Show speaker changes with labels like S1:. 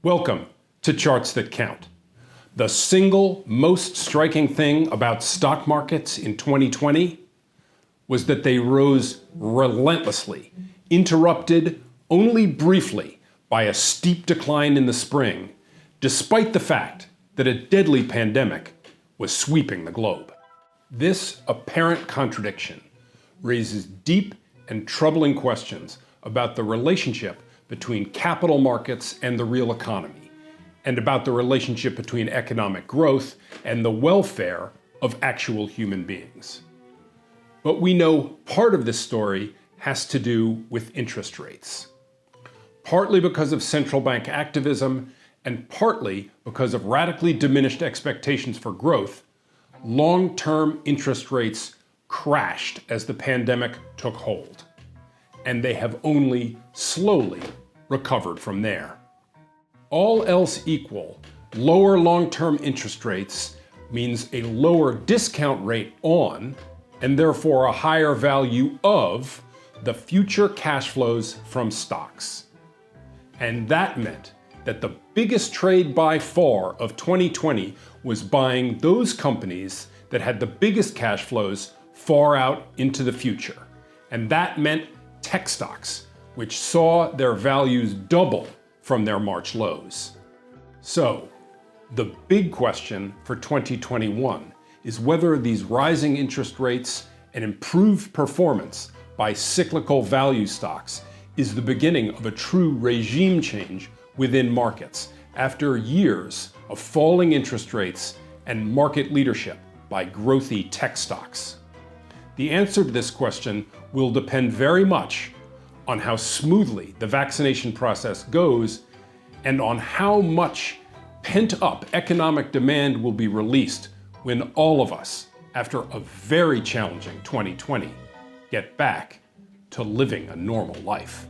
S1: Welcome to Charts That Count. The single most striking thing about stock markets in 2020 was that they rose relentlessly, interrupted only briefly by a steep decline in the spring, despite the fact that a deadly pandemic was sweeping the globe. This apparent contradiction raises deep and troubling questions about the relationship between capital markets and the real economy, and about the relationship between economic growth and the welfare of actual human beings. But we know part of this story has to do with interest rates, partly because of central bank activism and partly because of radically diminished expectations for growth. Long-term interest rates crashed as the pandemic took hold, and they have only slowly recovered from there. All else equal, lower long-term interest rates means a lower discount rate on, and therefore a higher value of, the future cash flows from stocks. And that meant that the biggest trade by far of 2020 was buying those companies that had the biggest cash flows far out into the future. And that meant tech stocks, which saw their values double from their March lows. So, the big question for 2021 is whether these rising interest rates and improved performance by cyclical value stocks is the beginning of a true regime change within markets after years of falling interest rates and market leadership by growthy tech stocks. The answer to this question will depend very much on how smoothly the vaccination process goes and on how much pent-up economic demand will be released when all of us, after a very challenging 2020, get back to living a normal life.